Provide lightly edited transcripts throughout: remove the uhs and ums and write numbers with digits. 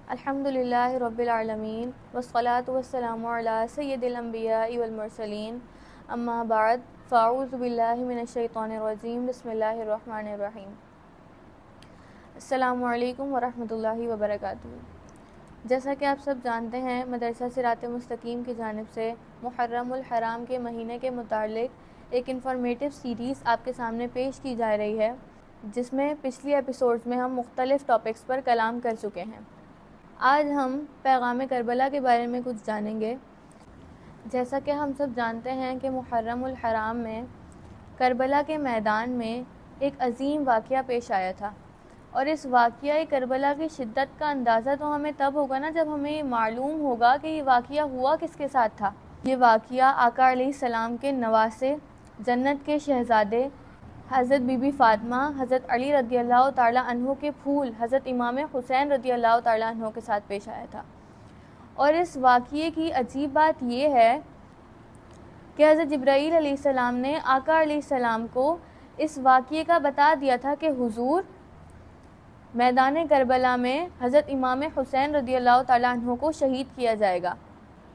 الحمدللہ رب العالمین والصلاة والسلام علی سید الانبیاء والمرسلین اما بعد فاعوذ باللہ من الشیطان الرجیم بسم اللہ الرحمن الرحیم۔ السلام علیکم ورحمۃ اللہ وبرکاتہ۔ جیسا کہ آپ سب جانتے ہیں، مدرسہ صراط مستقیم کی جانب سے محرم الحرام کے مہینے کے متعلق ایک انفارمیٹیو سیریز آپ کے سامنے پیش کی جا رہی ہے، جس میں پچھلی ایپیسوڈز میں ہم مختلف ٹاپکس پر کلام کر چکے ہیں۔ آج ہم پیغام کربلا کے بارے میں کچھ جانیں گے۔ جیسا کہ ہم سب جانتے ہیں کہ محرم الحرام میں کربلا کے میدان میں ایک عظیم واقعہ پیش آیا تھا، اور اس واقعہ کربلا کی شدت کا اندازہ تو ہمیں تب ہوگا نا جب ہمیں معلوم ہوگا کہ یہ واقعہ ہوا کس کے ساتھ تھا۔ یہ واقعہ آقا علیہ السلام کے نواسے، جنت کے شہزادے حضرت بی بی فاطمہ، حضرت علی رضی اللہ تعالیٰ عنہ کے پھول حضرت امام حسین رضی اللہ تعالیٰ عنہ کے ساتھ پیش آیا تھا۔ اور اس واقعے کی عجیب بات یہ ہے کہ حضرت جبرائیل علیہ السلام نے آقا علیہ السلام کو اس واقعے کا بتا دیا تھا کہ حضور، میدان کربلا میں حضرت امام حسین رضی اللہ تعالیٰ عنہ کو شہید کیا جائے گا۔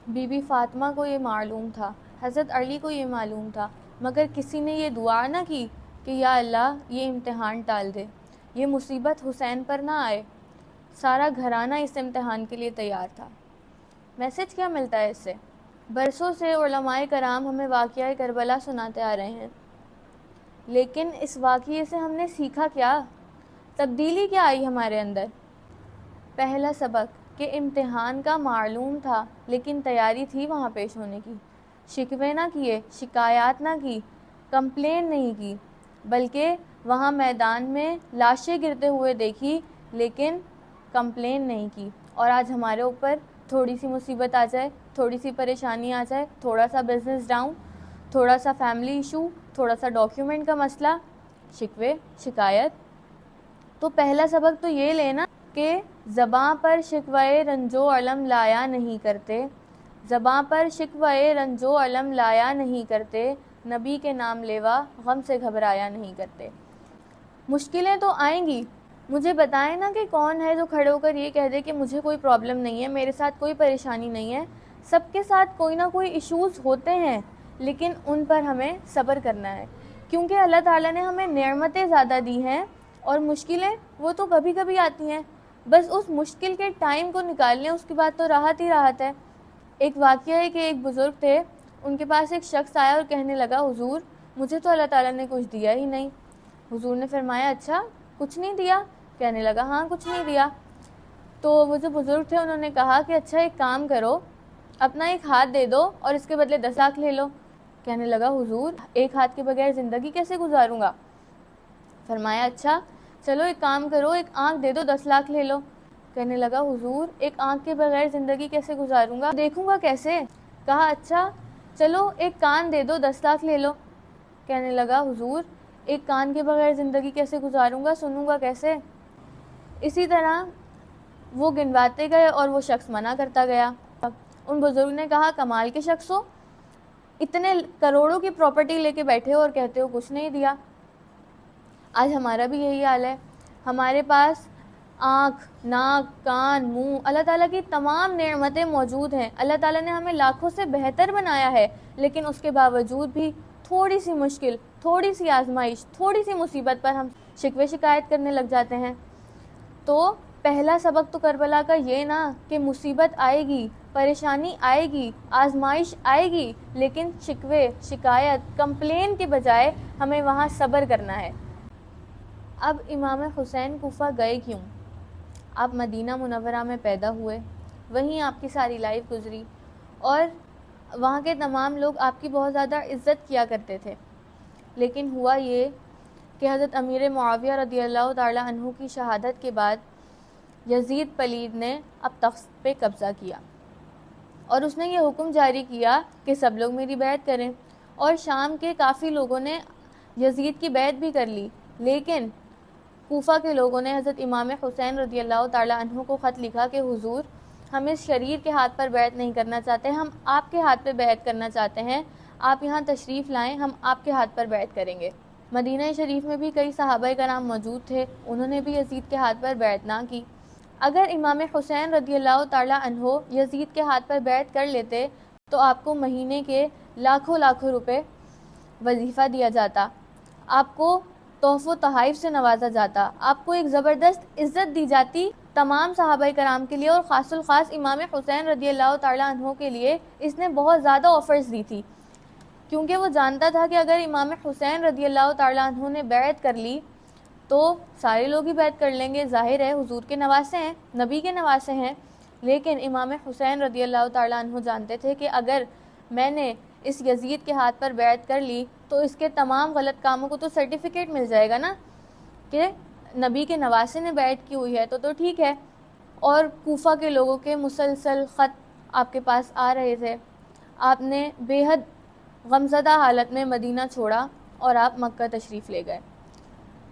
بی بی فاطمہ کو یہ معلوم تھا، حضرت علی کو یہ معلوم تھا، مگر کسی نے یہ دعا نہ کی کہ یا اللہ یہ امتحان ٹال دے، یہ مصیبت حسین پر نہ آئے۔ سارا گھرانہ اس امتحان کے لیے تیار تھا۔ میسج کیا ملتا ہے اس سے؟ برسوں سے علماء کرام ہمیں واقعہ کربلا سناتے آ رہے ہیں، لیکن اس واقعے سے ہم نے سیکھا کیا؟ تبدیلی کیا آئی ہمارے اندر؟ پہلا سبق کہ امتحان کا معلوم تھا، لیکن تیاری تھی وہاں پیش ہونے کی۔ شکوے نہ کیے، شکایات نہ کی، کمپلین نہیں کی، بلکہ وہاں میدان میں لاشیں گرتے ہوئے دیکھی لیکن کمپلین نہیں کی۔ اور آج ہمارے اوپر تھوڑی سی مصیبت آ جائے، تھوڑی سی پریشانی آ جائے، تھوڑا سا بزنس ڈاؤن، تھوڑا سا فیملی ایشو، تھوڑا سا ڈاکیومنٹ کا مسئلہ، شکوے، شکایت۔ تو پہلا سبق تو یہ لینا کہ زباں پر شکوے رنجو علم لایا نہیں کرتے، زباں پر شکوے رنجو علم لایا نہیں کرتے، نبی کے نام لیوا غم سے گھبرایا نہیں کرتے۔ مشکلیں تو آئیں گی، مجھے بتائیں نا کہ کون ہے جو کھڑے ہو کر یہ کہہ دے کہ مجھے کوئی پرابلم نہیں ہے، میرے ساتھ کوئی پریشانی نہیں ہے۔ سب کے ساتھ کوئی نہ کوئی ایشوز ہوتے ہیں، لیکن ان پر ہمیں صبر کرنا ہے، کیونکہ اللہ تعالیٰ نے ہمیں نعمتیں زیادہ دی ہیں، اور مشکلیں وہ تو کبھی کبھی آتی ہیں، بس اس مشکل کے ٹائم کو نکال لیں، اس کے بعد تو راحت ہی راحت ہے۔ ایک واقعہ ہے کہ ایک بزرگ تھے، ان کے پاس ایک شخص آیا اور کہنے لگا حضور مجھے تو اللہ تعالیٰ نے کچھ دیا ہی نہیں۔ حضور نے فرمایا اچھا کچھ نہیں دیا؟ کہنے لگا ہاں کچھ نہیں دیا۔ تو وہ جو بزرگ تھے انہوں نے کہا کہ اچھا ایک کام کرو، اپنا ایک ہاتھ دے دو اور اس کے بدلے 10 لاکھ لے لو۔ کہنے لگا حضور ایک ہاتھ کے بغیر زندگی کیسے گزاروں گا؟ فرمایا اچھا چلو ایک کام کرو، ایک آنکھ دے دو 10 لاکھ لے لو۔ کہنے لگا حضور ایک آنکھ کے بغیر زندگی کیسے گزاروں گا، دیکھوں گا کیسے؟ کہا اچھا چلو ایک کان دے دو 10 لاکھ لے لو۔ کہنے لگا حضور ایک کان کے بغیر زندگی کیسے گزاروں گا، سنوں گا کیسے؟ اسی طرح وہ گنواتے گئے اور وہ شخص منع کرتا گیا۔ ان بزرگ نے کہا کمال کے شخص ہو، اتنے کروڑوں کی پراپرٹی لے کے بیٹھے ہو اور کہتے ہو کچھ نہیں دیا۔ آج ہمارا بھی یہی حال ہے، ہمارے پاس آنکھ، ناک، کان، منہ، اللہ تعالیٰ کی تمام نعمتیں موجود ہیں، اللہ تعالیٰ نے ہمیں لاکھوں سے بہتر بنایا ہے، لیکن اس کے باوجود بھی تھوڑی سی مشکل، تھوڑی سی آزمائش، تھوڑی سی مصیبت پر ہم شکوے شکایت کرنے لگ جاتے ہیں۔ تو پہلا سبق تو کربلا کا یہ نا کہ مصیبت آئے گی، پریشانی آئے گی، آزمائش آئے گی، لیکن شکوے، شکایت، کمپلین کے بجائے ہمیں وہاں صبر کرنا ہے۔ اب امام حسین کوفہ گئے کیوں؟ آپ مدینہ منورہ میں پیدا ہوئے، وہیں آپ کی ساری لائف گزری، اور وہاں کے تمام لوگ آپ کی بہت زیادہ عزت کیا کرتے تھے، لیکن ہوا یہ کہ حضرت امیر معاویہ رضی اللہ تعالیٰ عنہ کی شہادت کے بعد یزید پلید نے اب تخت پہ قبضہ کیا، اور اس نے یہ حکم جاری کیا کہ سب لوگ میری بیعت کریں، اور شام کے کافی لوگوں نے یزید کی بیعت بھی کر لی، لیکن کوفہ کے لوگوں نے حضرت امام حسین رضی اللہ تعالیٰ عنہ کو خط لکھا کہ حضور ہم اس شریر کے ہاتھ پر بیعت نہیں کرنا چاہتے، ہم آپ کے ہاتھ پہ بیعت کرنا چاہتے ہیں، آپ یہاں تشریف لائیں، ہم آپ کے ہاتھ پر بیعت کریں گے۔ مدینہ شریف میں بھی کئی صحابہ کرام موجود تھے، انہوں نے بھی یزید کے ہاتھ پر بیعت نہ کی، اگر امام حسین رضی اللہ تعالیٰ عنہ یزید کے ہاتھ پر بیعت کر لیتے تو آپ کو مہینے کے لاکھوں لاکھوں روپے وظیفہ دیا جاتا، آپ کو تحف و تحائف سے نوازا جاتا، آپ کو ایک زبردست عزت دی جاتی تمام صحابہ کرام کے لیے، اور خاص الخاص امام حسین رضی اللہ تعالیٰ عنہ کے لیے اس نے بہت زیادہ آفرز دی تھی، کیونکہ وہ جانتا تھا کہ اگر امام حسین رضی اللہ تعالیٰ عنہ نے بیعت کر لی تو سارے لوگ ہی بیعت کر لیں گے، ظاہر ہے حضور کے نواسے ہیں، نبی کے نواسے ہیں، لیکن امام حسین رضی اللہ تعالیٰ عنہ جانتے تھے کہ اگر میں نے اس یزید کے ہاتھ پر بیعت کر لی تو اس کے تمام غلط کاموں کو تو سرٹیفکیٹ مل جائے گا نا کہ نبی کے نواسے نے بیعت کی ہوئی ہے تو ٹھیک ہے۔ اور کوفہ کے لوگوں کے مسلسل خط آپ کے پاس آ رہے تھے، آپ نے بے حد غمزدہ حالت میں مدینہ چھوڑا اور آپ مکہ تشریف لے گئے۔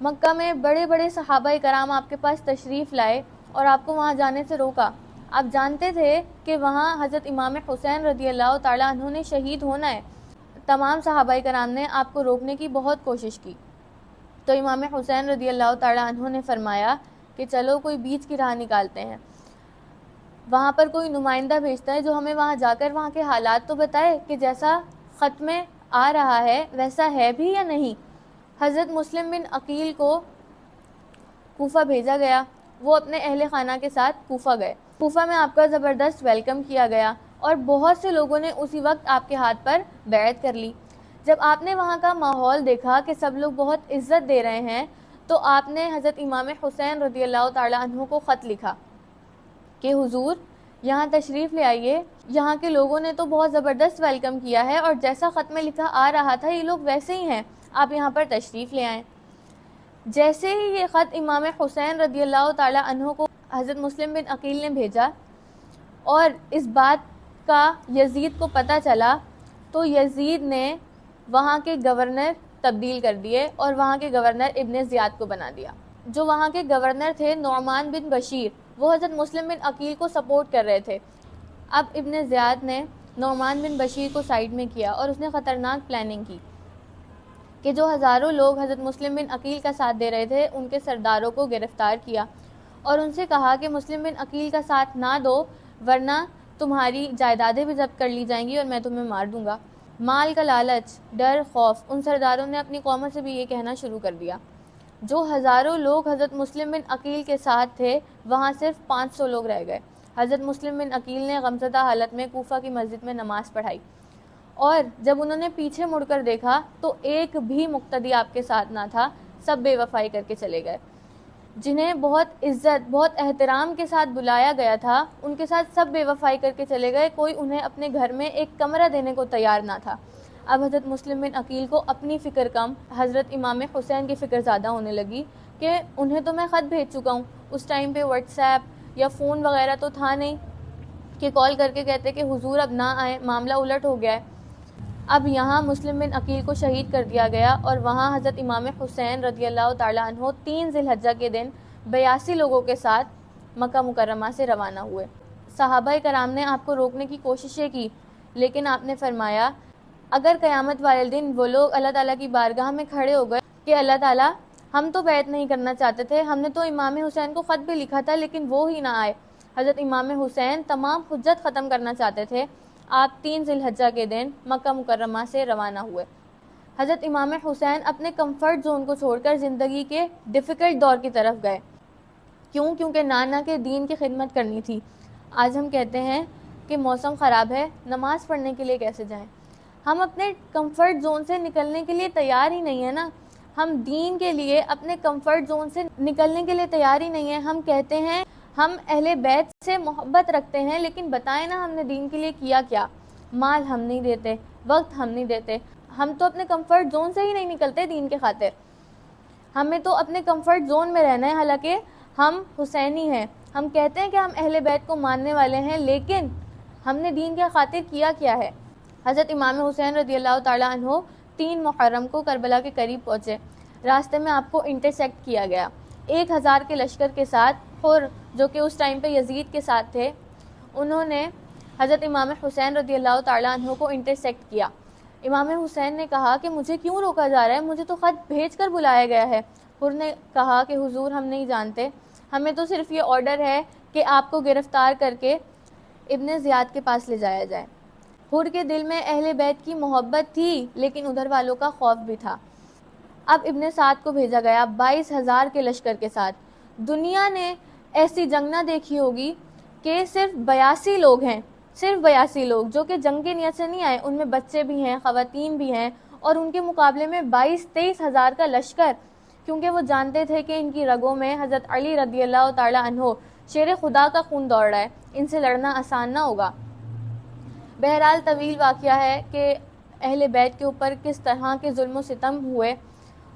مکہ میں بڑے بڑے صحابہ کرام آپ کے پاس تشریف لائے اور آپ کو وہاں جانے سے روکا۔ آپ جانتے تھے کہ وہاں حضرت امام حسین رضی اللہ تعالیٰ عنہ نے شہید ہونا ہے۔ تمام صحابہ کرام نے آپ کو روکنے کی بہت کوشش کی، تو امام حسین رضی اللہ تعالیٰ عنہ نے فرمایا کہ چلو کوئی بیچ کی راہ نکالتے ہیں، وہاں پر کوئی نمائندہ بھیجتا ہے جو ہمیں وہاں جا کر وہاں کے حالات تو بتائے کہ جیسا خط میں آ رہا ہے ویسا ہے بھی یا نہیں۔ حضرت مسلم بن عقیل کو کوفہ بھیجا گیا، وہ اپنے اہل خانہ کے ساتھ کوفہ گئے۔ کوفہ میں آپ کا زبردست ویلکم کیا گیا اور بہت سے لوگوں نے اسی وقت آپ کے ہاتھ پر بیعت کر لی۔ جب آپ نے وہاں کا ماحول دیکھا کہ سب لوگ بہت عزت دے رہے ہیں تو آپ نے حضرت امام حسین رضی اللہ تعالیٰ عنہ کو خط لکھا کہ حضور یہاں تشریف لے آئیے، یہاں کے لوگوں نے تو بہت زبردست ویلکم کیا ہے اور جیسا خط میں لکھا آ رہا تھا یہ لوگ ویسے ہی ہیں، آپ یہاں پر تشریف لے آئیں۔ جیسے ہی یہ خط امام حسین رضی اللہ تعالیٰ عنہ کو حضرت مسلم بن عقیل نے بھیجا اور اس بات کا یزید کو پتہ چلا تو یزید نے وہاں کے گورنر تبدیل کر دیے اور وہاں کے گورنر ابن زیاد کو بنا دیا۔ جو وہاں کے گورنر تھے نعمان بن بشیر، وہ حضرت مسلم بن عقیل کو سپورٹ کر رہے تھے۔ اب ابن زیاد نے نعمان بن بشیر کو سائیڈ میں کیا اور اس نے خطرناک پلاننگ کی کہ جو ہزاروں لوگ حضرت مسلم بن عقیل کا ساتھ دے رہے تھے ان کے سرداروں کو گرفتار کیا اور ان سے کہا کہ مسلم بن عقیل کا ساتھ نہ دو ورنہ تمہاری جائیدادیں بھی ضبط کر لی جائیں گی اور میں تمہیں مار دوں گا۔ مال کا لالچ، ڈر، خوف، ان سرداروں نے اپنی قوموں سے بھی یہ کہنا شروع کر دیا۔ جو ہزاروں لوگ حضرت مسلم بن عقیل کے ساتھ تھے وہاں صرف 500 لوگ رہ گئے۔ حضرت مسلم بن عقیل نے غمزدہ حالت میں کوفہ کی مسجد میں نماز پڑھائی اور جب انہوں نے پیچھے مڑ کر دیکھا تو ایک بھی مقتدی آپ کے ساتھ نہ تھا، سب بے وفائی کر کے چلے گئے۔ جنہیں بہت عزت بہت احترام کے ساتھ بلایا گیا تھا ان کے ساتھ سب بے وفائی کر کے چلے گئے، کوئی انہیں اپنے گھر میں ایک کمرہ دینے کو تیار نہ تھا۔ اب حضرت مسلم بن عقیل کو اپنی فکر کم، حضرت امام حسین کی فکر زیادہ ہونے لگی کہ انہیں تو میں خط بھیج چکا ہوں، اس ٹائم پہ واٹس ایپ یا فون وغیرہ تو تھا نہیں کہ کال کر کے کہتے کہ حضور اب نہ آئیں، معاملہ الٹ ہو گیا ہے۔ اب یہاں مسلم بن عقیل کو شہید کر دیا گیا اور وہاں حضرت امام حسین رضی اللہ تعالیٰ عنہ 3 ذی الحجہ کے دن 82 لوگوں کے ساتھ مکہ مکرمہ سے روانہ ہوئے۔ صحابہ کرام نے آپ کو روکنے کی کوششیں کی لیکن آپ نے فرمایا اگر قیامت والے دن وہ لوگ اللہ تعالیٰ کی بارگاہ میں کھڑے ہو گئے کہ اللہ تعالیٰ ہم تو بیعت نہیں کرنا چاہتے تھے، ہم نے تو امام حسین کو خط بھی لکھا تھا لیکن وہ ہی نہ آئے، حضرت امام حسین تمام حجت ختم کرنا چاہتے تھے، آپ 3 ذی الحجہ کے دن مکہ مکرمہ سے روانہ ہوئے۔ حضرت امام حسین اپنے کمفرٹ زون کو چھوڑ کر زندگی کے ڈیفیکلٹ دور کی طرف گئے۔ کیوں؟ کیونکہ نانا کے دین کی خدمت کرنی تھی۔ آج ہم کہتے ہیں کہ موسم خراب ہے، نماز پڑھنے کے لیے کیسے جائیں؟ ہم اپنے کمفرٹ زون سے نکلنے کے لیے تیار ہی نہیں ہیں نا، ہم دین کے لیے اپنے کمفرٹ زون سے نکلنے کے لیے تیار ہی نہیں ہیں۔ ہم کہتے ہیں ہم اہل بیت سے محبت رکھتے ہیں لیکن بتائیں نا ہم نے دین کے لیے کیا کیا؟ مال ہم نہیں دیتے، وقت ہم نہیں دیتے، ہم تو اپنے کمفرٹ زون سے ہی نہیں نکلتے دین کے خاطر۔ ہمیں تو اپنے کمفرٹ زون میں رہنا ہے، حالانکہ ہم حسینی ہیں، ہم کہتے ہیں کہ ہم اہل بیت کو ماننے والے ہیں لیکن ہم نے دین کے خاطر کیا کیا ہے؟ حضرت امام حسین رضی اللہ تعالیٰ عنہ 3 محرم کو کربلا کے قریب پہنچے، راستے میں آپ کو انٹرسیکٹ کیا گیا 1000 کے لشکر کے ساتھ، اور جو کہ اس ٹائم پہ یزید کے ساتھ تھے، انہوں نے حضرت امام حسین رضی اللہ تعالیٰ عنہ کو انٹرسیکٹ کیا۔ امام حسین نے کہا کہ مجھے کیوں روکا جا رہا ہے، مجھے تو خط بھیج کر بلایا گیا ہے۔ حر نے کہا کہ حضور ہم نہیں جانتے، ہمیں تو صرف یہ آرڈر ہے کہ آپ کو گرفتار کر کے ابن زیاد کے پاس لے جایا جائے۔ حر کے دل میں اہل بیت کی محبت تھی لیکن ادھر والوں کا خوف بھی تھا۔ اب ابن سعد کو بھیجا گیا 22,000 کے لشکر کے ساتھ۔ دنیا نے ایسی جنگ نہ دیکھی ہوگی کہ صرف 82 لوگ ہیں، صرف 82 لوگ جو کہ جنگ کی نیت سے نہیں آئے، ان میں بچے بھی ہیں، خواتین بھی ہیں، اور ان کے مقابلے میں 22-23 ہزار کا لشکر، کیونکہ وہ جانتے تھے کہ ان کی رگوں میں حضرت علی رضی اللہ تعالی عنہ شیر خدا کا خون دوڑ رہا ہے، ان سے لڑنا آسان نہ ہوگا۔ بہرحال طویل واقعہ ہے کہ اہل بیت کے اوپر کس طرح کے ظلم و ستم ہوئے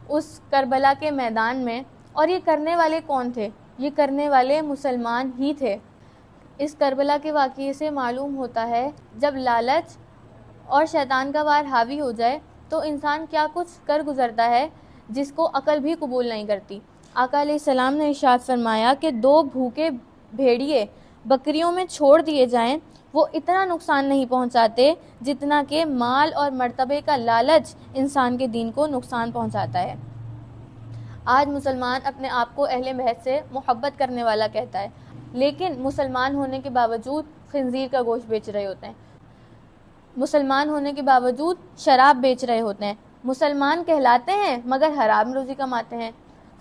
اس کربلا کے میدان میں، اور یہ کرنے والے کون تھے؟ یہ کرنے والے مسلمان ہی تھے۔ اس کربلا کے واقعے سے معلوم ہوتا ہے جب لالچ اور شیطان کا وار حاوی ہو جائے تو انسان کیا کچھ کر گزرتا ہے جس کو عقل بھی قبول نہیں کرتی۔ آقا علیہ السلام نے ارشاد فرمایا کہ 2 بھوکے بھیڑیے بکریوں میں چھوڑ دیے جائیں، وہ اتنا نقصان نہیں پہنچاتے جتنا کہ مال اور مرتبے کا لالچ انسان کے دین کو نقصان پہنچاتا ہے۔ آج مسلمان اپنے آپ کو اہل بیت سے محبت کرنے والا کہتا ہے، لیکن مسلمان ہونے کے باوجود خنزیر کا گوشت بیچ رہے ہوتے ہیں، مسلمان ہونے کے باوجود شراب بیچ رہے ہوتے ہیں، مسلمان کہلاتے ہیں مگر حرام روزی کماتے ہیں۔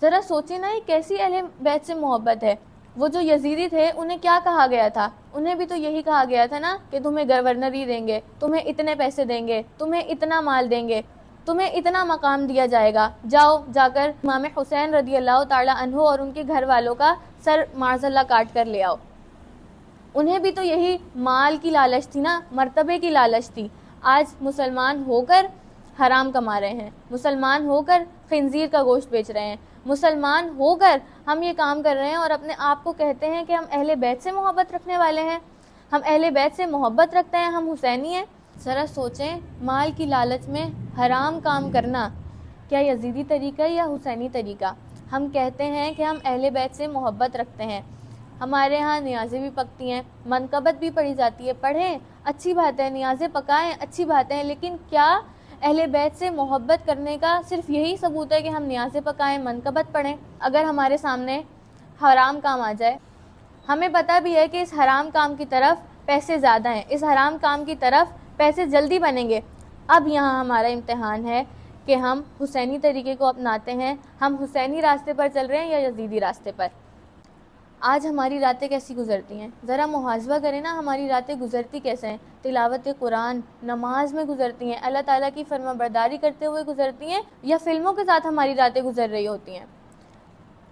ذرا سوچیں نا، یہ کیسی اہل بیت سے محبت ہے۔ وہ جو یزیدی تھے انہیں کیا کہا گیا تھا؟ انہیں بھی تو یہی کہا گیا تھا نا کہ تمہیں گورنری دیں گے، تمہیں اتنے پیسے دیں گے، تمہیں اتنا مال دیں گے، تمہیں اتنا مقام دیا جائے گا، جاؤ جا کر امام حسین رضی اللہ تعالی عنہ اور ان کے گھر والوں کا سر معاذ اللہ کاٹ کر لے آؤ۔ انہیں بھی تو یہی مال کی لالچ تھی نا، مرتبے کی لالچ تھی۔ آج مسلمان ہو کر حرام کما رہے ہیں، مسلمان ہو کر خنزیر کا گوشت بیچ رہے ہیں، مسلمان ہو کر ہم یہ کام کر رہے ہیں اور اپنے آپ کو کہتے ہیں کہ ہم اہل بیت سے محبت رکھنے والے ہیں، ہم اہل بیت سے محبت رکھتے ہیں، ہم حسینی ہیں۔ ذرا سوچیں، مال کی لالچ میں حرام کام کرنا کیا یزیدی طریقہ یا حسینی طریقہ؟ ہم کہتے ہیں کہ ہم اہل بیت سے محبت رکھتے ہیں، ہمارے ہاں نیازیں بھی پکتی ہیں، منقبت بھی پڑھی جاتی ہے، پڑھیں اچھی بات ہے، نیازیں پکائیں اچھی بات ہے، لیکن کیا اہل بیت سے محبت کرنے کا صرف یہی ثبوت ہے کہ ہم نیازیں پکائیں، منقبت پڑھیں؟ اگر ہمارے سامنے حرام کام آ جائے، ہمیں پتہ بھی ہے کہ اس حرام کام کی طرف پیسے زیادہ ہیں، اس حرام کام کی طرف پیسے جلدی بنیں گے، اب یہاں ہمارا امتحان ہے کہ ہم حسینی طریقے کو اپناتے ہیں، ہم حسینی راستے پر چل رہے ہیں یا یزیدی راستے پر۔ آج ہماری راتیں کیسی گزرتی ہیں؟ ذرا محاسبہ کریں نا، ہماری راتیں گزرتی کیسے ہیں؟ تلاوت قرآن، نماز میں گزرتی ہیں، اللہ تعالیٰ کی فرما برداری کرتے ہوئے گزرتی ہیں، یا فلموں کے ساتھ ہماری راتیں گزر رہی ہوتی ہیں؟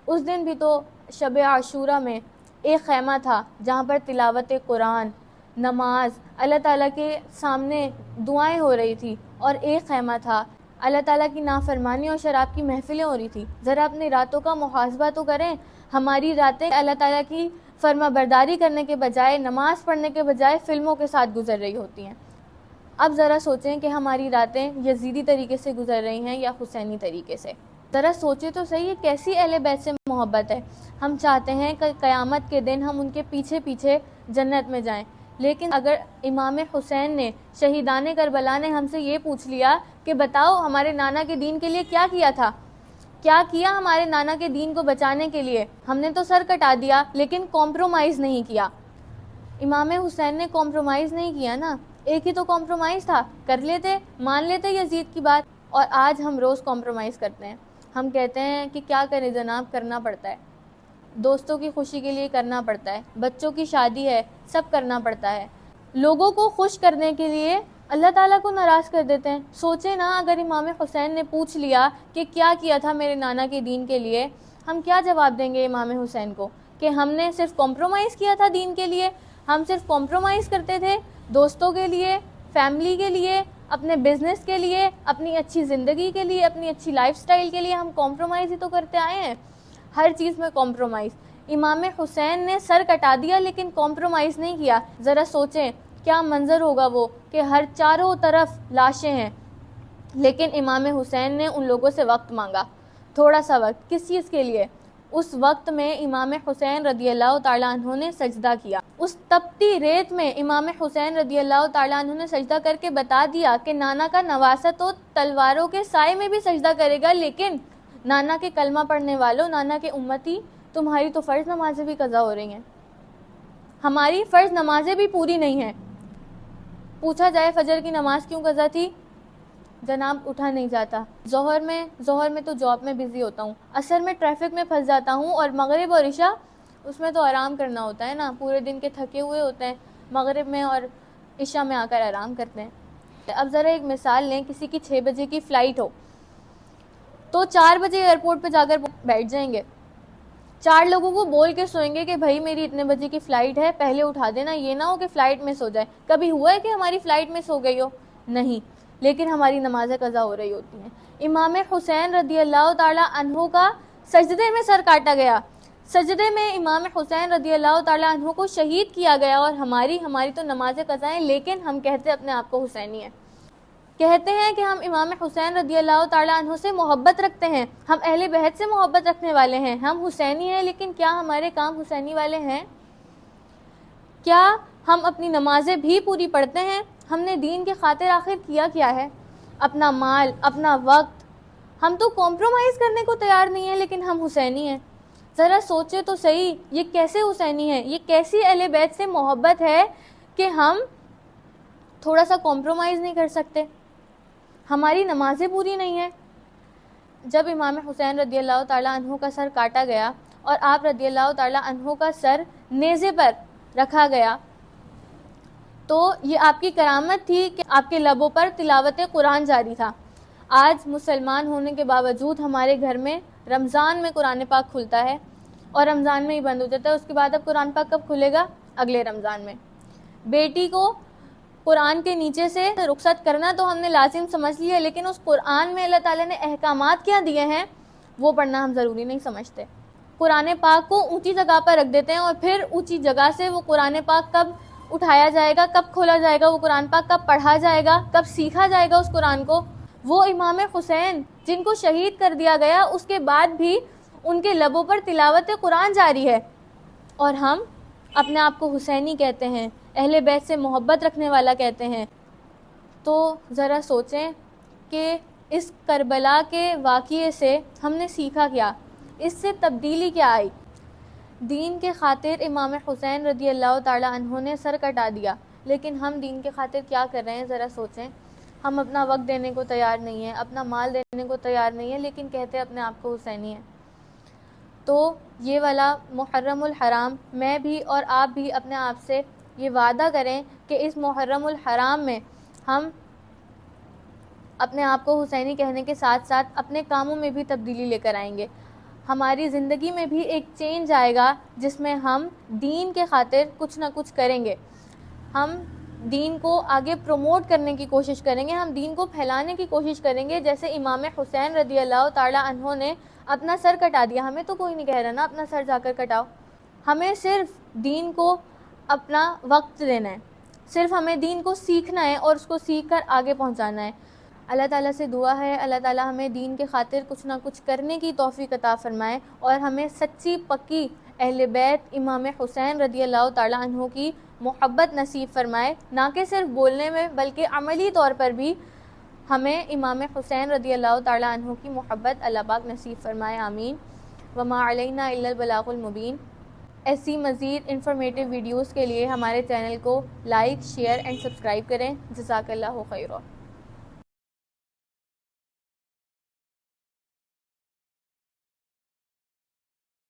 اس دن بھی تو شب عاشورہ میں ایک خیمہ تھا جہاں پر تلاوت قرآن، نماز، اللہ تعالیٰ کے سامنے دعائیں ہو رہی تھی، اور ایک خیمہ تھا اللہ تعالیٰ کی نافرمانی اور شراب کی محفلیں ہو رہی تھی۔ ذرا اپنی راتوں کا محاسبہ تو کریں، ہماری راتیں اللہ تعالیٰ کی فرما برداری کرنے کے بجائے، نماز پڑھنے کے بجائے فلموں کے ساتھ گزر رہی ہوتی ہیں۔ اب ذرا سوچیں کہ ہماری راتیں یزیدی طریقے سے گزر رہی ہیں یا حسینی طریقے سے۔ ذرا سوچیں تو صحیح، یہ کیسی اہل بیت سے محبت ہے؟ ہم چاہتے ہیں کہ قیامت کے دن ہم ان کے پیچھے پیچھے جنت میں جائیں، لیکن اگر امام حسین نے، شہیدان کربلا نے ہم سے یہ پوچھ لیا کہ بتاؤ ہمارے نانا کے دین کے لیے کیا کیا تھا، کیا کیا ہمارے نانا کے دین کو بچانے کے لیے؟ ہم نے تو سر کٹا دیا لیکن کمپرومائز نہیں کیا۔ امام حسین نے کمپرومائز نہیں کیا نا، ایک ہی تو کمپرومائز تھا، کر لیتے، مان لیتے یزید کی بات، اور آج ہم روز کمپرومائز کرتے ہیں۔ ہم کہتے ہیں کہ کیا کریں جناب، کرنا پڑتا ہے، دوستوں کی خوشی کے لیے کرنا پڑتا ہے، بچوں کی شادی ہے، سب کرنا پڑتا ہے، لوگوں کو خوش کرنے کے لیے اللہ تعالیٰ کو ناراض کر دیتے ہیں۔ سوچیں نا، اگر امام حسین نے پوچھ لیا کہ کیا کیا تھا میرے نانا کے دین کے لیے، ہم کیا جواب دیں گے امام حسین کو؟ کہ ہم نے صرف کمپرومائز کیا تھا دین کے لیے، ہم صرف کمپرومائز کرتے تھے دوستوں کے لیے، فیملی کے لیے، اپنے بزنس کے لیے، اپنی اچھی زندگی کے لیے، اپنی اچھی لائف سٹائل کے لیے ہم کمپرومائز ہی تو کرتے آئے ہیں، ہر چیز میں کمپرومائز۔ امام حسین نے سر کٹا دیا لیکن کمپرومائز نہیں کیا۔ ذرا سوچیں کیا منظر ہوگا وہ کہ ہر چاروں طرف لاشیں ہیں، لیکن امام حسین نے ان لوگوں سے وقت مانگا، تھوڑا سا وقت، کس چیز کے لیے؟ اس وقت میں امام حسین رضی اللہ تعالیٰ عنہ نے سجدہ کیا، اس تپتی ریت میں امام حسین رضی اللہ تعالیٰ عنہ نے سجدہ کر کے بتا دیا کہ نانا کا نواسہ تو تلواروں کے سائے میں بھی سجدہ کرے گا، لیکن نانا کے کلمہ پڑھنے والوں، نانا کے امتی تمہاری تو فرض نمازیں بھی قضا ہو رہی ہیں، ہماری فرض نمازیں بھی پوری نہیں ہیں۔ پوچھا جائے فجر کی نماز کیوں قضا تھی؟ جناب اٹھا نہیں جاتا، ظہر میں تو جاب میں بزی ہوتا ہوں، عصر میں ٹریفک میں پھنس جاتا ہوں، اور مغرب اور عشاء اس میں تو آرام کرنا ہوتا ہے نا، پورے دن کے تھکے ہوئے ہوتے ہیں، مغرب میں اور عشاء میں آ کر آرام کرتے ہیں۔ اب ذرا ایک مثال لیں، کسی کی 6 بجے کی فلائٹ ہو تو 4 بجے ایئرپورٹ پہ جا کر بیٹھ جائیں گے، 4 لوگوں کو بول کے سوئیں گے کہ بھائی میری اتنے بجے کی فلائٹ ہے، پہلے اٹھا دینا، یہ نہ ہو کہ فلائٹ مس ہو جائے۔ کبھی ہوا ہے کہ ہماری فلائٹ مس ہو گئی ہو؟ نہیں، لیکن ہماری نمازیں قضا ہو رہی ہوتی ہیں۔ امام حسین رضی اللہ تعالی عنہ کا سجدے میں سر کاٹا گیا، سجدے میں امام حسین رضی اللہ تعالی عنہ کو شہید کیا گیا، اور ہماری تو نمازیں قضا ہیں، لیکن ہم کہتے اپنے آپ کو حسینی ہیں، کہتے ہیں کہ ہم امام حسین رضی اللہ تعالی عنہ سے محبت رکھتے ہیں، ہم اہل بیت سے محبت رکھنے والے ہیں، ہم حسینی ہیں، لیکن کیا ہمارے کام حسینی والے ہیں؟ کیا ہم اپنی نمازیں بھی پوری پڑھتے ہیں؟ ہم نے دین کی خاطر آخر کیا ہے؟ اپنا مال، اپنا وقت، ہم تو کمپرومائز کرنے کو تیار نہیں ہیں، لیکن ہم حسینی ہیں۔ ذرا سوچے تو صحیح، یہ کیسے حسینی ہے؟ یہ کیسی اہل بیت سے محبت ہے کہ ہم تھوڑا سا کمپرومائز نہیں کر سکتے؟ ہماری نمازیں پوری نہیں ہیں۔ جب امام حسین رضی اللہ تعالیٰ عنہ کا سر کاٹا گیا اور آپ رضی اللہ تعالیٰ عنہ کا سر نیزے پر رکھا گیا، تو یہ آپ کی کرامت تھی کہ آپ کے لبوں پر تلاوت قرآن جاری تھا۔ آج مسلمان ہونے کے باوجود ہمارے گھر میں رمضان میں قرآن پاک کھلتا ہے اور رمضان میں ہی بند ہو جاتا ہے، اس کے بعد اب قرآن پاک کب کھلے گا؟ اگلے رمضان میں۔ بیٹی کو قرآن کے نیچے سے رخصت کرنا تو ہم نے لازم سمجھ لیا، لیکن اس قرآن میں اللہ تعالیٰ نے احکامات کیا دیے ہیں وہ پڑھنا ہم ضروری نہیں سمجھتے۔ قرآن پاک کو اونچی جگہ پر رکھ دیتے ہیں، اور پھر اونچی جگہ سے وہ قرآن پاک کب اٹھایا جائے گا، کب کھولا جائے گا، وہ قرآن پاک کب پڑھا جائے گا، کب سیکھا جائے گا اس قرآن کو؟ وہ امام حسین جن کو شہید کر دیا گیا، اس کے بعد بھی ان کے لبوں پر تلاوت قرآن جاری ہے، اور ہم اپنے آپ کو حسینی کہتے ہیں، اہل بیت سے محبت رکھنے والا کہتے ہیں۔ تو ذرا سوچیں کہ اس کربلا کے واقعے سے ہم نے سیکھا کیا، اس سے تبدیلی کیا آئی؟ دین کے خاطر امام حسین رضی اللہ تعالی عنہ نے سر کٹا دیا، لیکن ہم دین کے خاطر کیا کر رہے ہیں؟ ذرا سوچیں۔ ہم اپنا وقت دینے کو تیار نہیں ہیں، اپنا مال دینے کو تیار نہیں ہیں، لیکن کہتے اپنے آپ کو حسینی ہیں۔ تو یہ والا محرم الحرام میں بھی اور آپ بھی اپنے آپ سے یہ وعدہ کریں کہ اس محرم الحرام میں ہم اپنے آپ کو حسینی کہنے کے ساتھ ساتھ اپنے کاموں میں بھی تبدیلی لے کر آئیں گے، ہماری زندگی میں بھی ایک چینج آئے گا جس میں ہم دین کے خاطر کچھ نہ کچھ کریں گے، ہم دین کو آگے پروموٹ کرنے کی کوشش کریں گے، ہم دین کو پھیلانے کی کوشش کریں گے، جیسے امام حسین رضی اللہ تعالی عنہ نے اپنا سر کٹا دیا۔ ہمیں تو کوئی نہیں کہہ رہا نا اپنا سر جا کر کٹاؤ، ہمیں صرف دین کو اپنا وقت دینا ہے، صرف ہمیں دین کو سیکھنا ہے اور اس کو سیکھ کر آگے پہنچانا ہے۔ اللہ تعالیٰ سے دعا ہے اللہ تعالیٰ ہمیں دین کے خاطر کچھ نہ کچھ کرنے کی توفیق عطا فرمائے، اور ہمیں سچی پکی اہل بیت امام حسین رضی اللہ تعالیٰ عنہ کی محبت نصیب فرمائے، نہ کہ صرف بولنے میں بلکہ عملی طور پر بھی ہمیں امام حسین رضی اللہ تعالیٰ عنہ کی محبت اللہ پاک نصیب فرمائے، آمین۔ وما علینا الا البلاغ المبین۔ ایسی مزید انفارمیٹیو ویڈیوز کے لیے ہمارے چینل کو لائک، شیئر اینڈ سبسکرائب کریں۔ جزاک اللہ خیرا۔